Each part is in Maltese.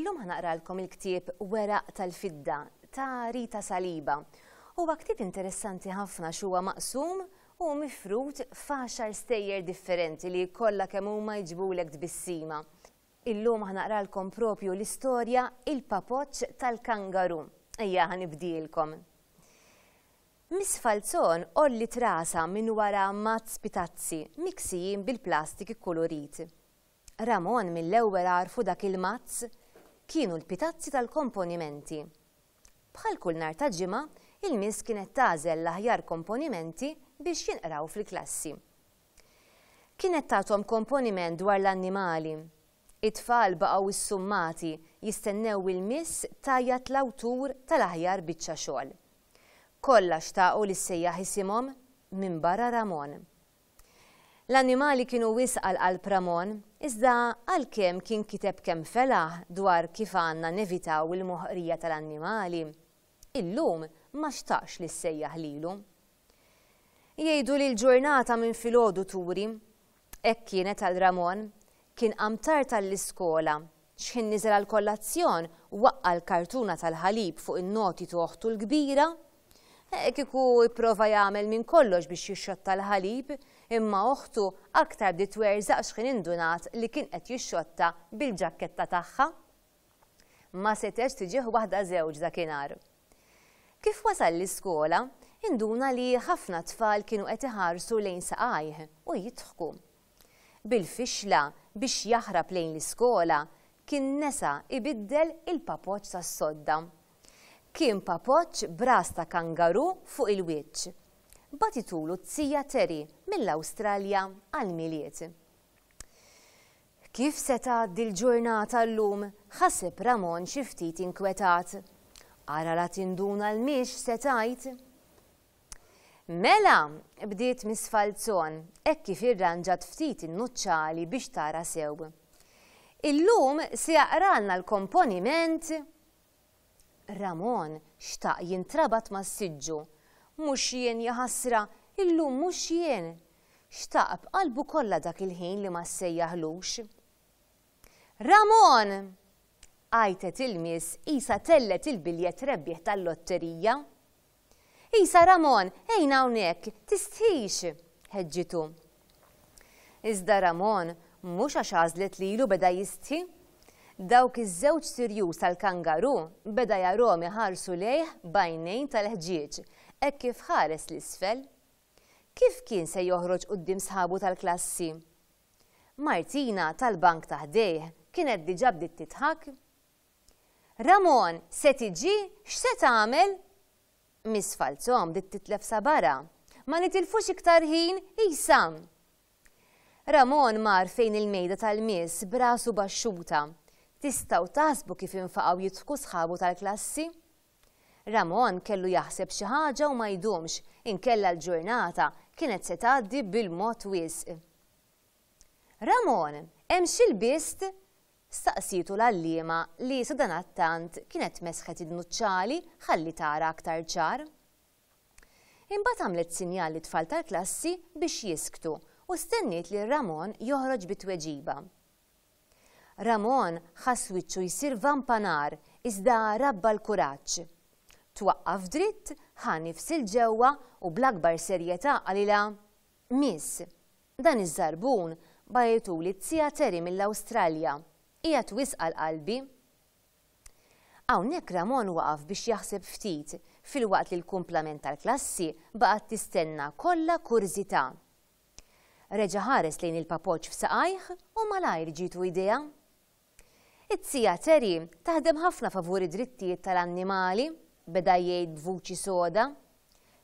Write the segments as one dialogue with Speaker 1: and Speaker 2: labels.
Speaker 1: Illum ħanaqralkom il-ktieb Weraq tal-Fidda ta' Rita Saliba. Huwa ktieb interessanti ħafna xuwa maqsum u mifrut f'għaxar stejjer differenti li kollha kemm huma jġbulek tbissima. Illum ħanaqralkom propju l-istorja Il-Papoċċ tal-Kangaru. Ejja ħanibdilkom. Miss Falzon olli trasa minn wara mazz pitazzi miksijin bil-plastik ikkolorit. Ramon mill-ewwel għarfu dak il-mazz kienu l-pitazzi tal-komponimenti. Bħal kull nhar ta' ġimgħa, il-miss kienet tagħżel l-aħjar komponimenti biex jinqraw fil-klassi. Kienet tagħthom komponiment dwar l-annimali. It-tfal baqgħu issummati jistennew il-miss tajjat l-awtur tal-aħjar biċċa xogħol. Kollha xtaqgħu li ssejjaħ isimhom minn barra Ramon. L-annimali kienu wisq għal Ramon, iżda għalkemm kien kiteb kemm felaħ dwar kif għandna nevitaw il-moħqrija tal-annimali, illum ma xtaqx li ssejjaħ lilu. Jgħidu li l-ġurnata minn filgħodu turi, hekk kienet għal Ramon, kien qamtar tal-iskola, x'ħin niżel għall-kollazzjon waqqa l-kartuna tal-ħalib fuq in-noti toħtu l-kbira, kieku jipprova jagħmel minn kollox biex jixxotta l-ħalib, imma oħtu aktar bdiet twerżaq x'kien indunat li kien qed jixxotta bil-ġakketta tagħha. Ma setgħex tiġih waħda żewġ dakinhar. Kif wasal l-iskola, induna li ħafna tfal kienu qed iħarsu lejn saqajh u jidħku. Bil-fixla biex jaħrab lejn l-iskola kien nesa ibiddel il-papoċċ tas-sodda. Kien papoċċ b'ras ta' kangaru fuq il-wiċċ. Batitulu Tzija Terry mill-Awstralja għal-miliet. Kif se tgħaddi l-ġurnata llum, ħaseb Ramon xi ftit inkwetat. Ara la tinduna l-miex se tgħid. Mela, bdiet Miss Falzon, hekk kif irranġat ftit in-nuċċali biex tara sew. Illum se jaqralna l-komponiment. Ramon xtaq jintrabat mas-siġġu. Mhux jien jaħasra, illum mhux jien. Xtaq b'qalbu kollha dak il-ħin li ma ssejjaħlux. Ramon! Għajtet il-miss isa tellet il-biljett rebbieħ tal-lotterija. Isa Ramon, ejn hawnhekk, tistħix, ħeġġitu. Iżda Ramon mhux għax għażlet lilu beda jistħi. Dawk iż-żewġ sirjuż tal-kangaru beda jarhom iħarsu lejh bajnejn tal-ħġieġ, hekk kif ħares l-isfel. Kif kien se joħroġ quddiem sħabu tal-klassi? Martina tal-bank taħdejh kienet diġà bdiet tidħak. Ramon, se tiġi, x'se tagħmel? Miss Falzon bdiet titlefsa barra. Ma nitilfux iktar ħin, isa. Ramon mar fejn il-mejda tal-miss brasu baxxuta. Tistgħu taħsbu kif infaqgħu jidħku sħabu tal-klassi? Ramon kellu jaħseb xi ħaġa u ma jdumx, inkella l-ġurnata kienet se tgħaddi bil-mod wisq. Ramon, hemm xi lbist? Staqsitu l-għalliema li sadanattant kienet mesħet id-nuċċali ħalli tara aktar ċar. Imbagħad għamlet sinjal lit-tfal tal-klassi biex jisktu u stenniet li Ramon joħroġ bit-tweġiba. Ramon ħass wiċċu jsir vampanar iżda rabba l-kuraġġ. Twaqqaf dritt, ħa nifsil ġewwa u bl-akbar serjetà qalilha: Miss, dan iż-żarbun bajtuli Tzija Terry mill-Awstralja, qiegħed wisq qalbi. Hawnhekk Ramon waqaf biex jaħseb ftit filwaqt li l-kumplament tal-klassi baqgħet tistenna kollha kurżità. Reġa' ħares lejn il-papoċċ f'saqajh u malajr ġitu idea. It-Tzija Terry taħdem ħafna favuri drittijiet tal-annimali, beda jgħid b'vuċi soda.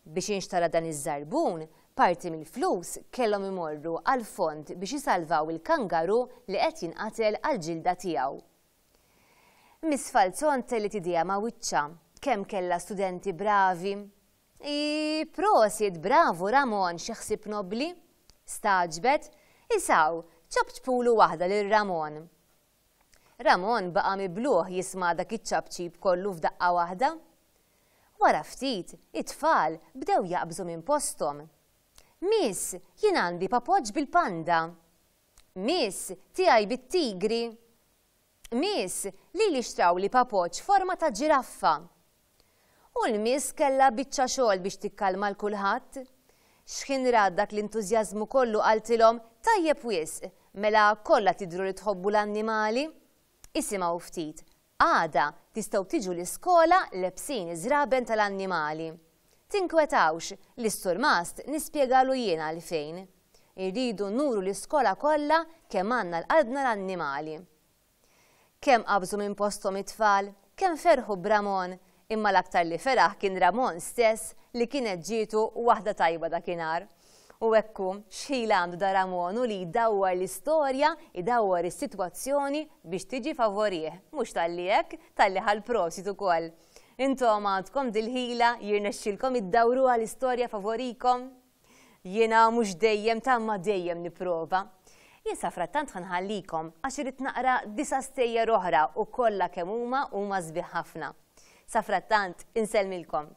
Speaker 1: Biex jinxtara dan iż-żarbun, parti mill-flus kellhom imorru għal fond biex isalvaw il-kangaru li qed jinqatel għall-ġilda tiegħu. Miss Falzon tellet idea ma' wiċċa kemm kellha studenti bravi. Prosit, bravu Ramon, xi ħsieb nobbli. Staġbet, isaw, ċabċpulu waħda lil Ramon. Ramon baqa' mibluħ jisma' dak iċ-ċabċib kollu f'daqqa waħda. Wara ftit, it-tfal bdew jaqbżu minn posthom. Miss, jien għandi papoċċ bil-panda. Miss, tiegħi bit-tigri. miss li xtraw li papoċ forma ta' ġiraffa. U l-miss kella biċċa xogħol biex tikkalma l-kulħadd. X'kien rad dak l-entużjażmu kollu qaltilhom tajjeb wisq, mela kollha tidru li tħobbu l-annimali. Isimgħu ftit, għada tistgħu tiġu l-iskola lebsin iżraben tal-annimali. Tinkwetawx li s-Sur Mast nispjegalu jiena għalfejn. Irridu nuru l-iskola kollha kemm għandna l-qalbna l-annimali. Kemm qabżu minn posthom it-tfal, kemm ferħu b'Ramon, imma l-aktar li feraħ kien Ramon stess li kienet ġietu waħda tajba dakinhar. U hekku x'ħila għandu da Ramon u li jdawwar l-istorja, jdawwar is-sitwazzjoni biex tiġi favorih, mhux talli hekk, talli ħall-prosit ukoll. Intom għandkom dil-ħila jirnexxilkom iddawru għall-istorja favorikom? Jiena mhux dejjem tamma dejjem nipprova. Jien sa frattant ħanħallikom għax irid naqra 9 stejjer oħra u kollha kemm huma sbieħ ħafna. Sa frattant inselmilkom.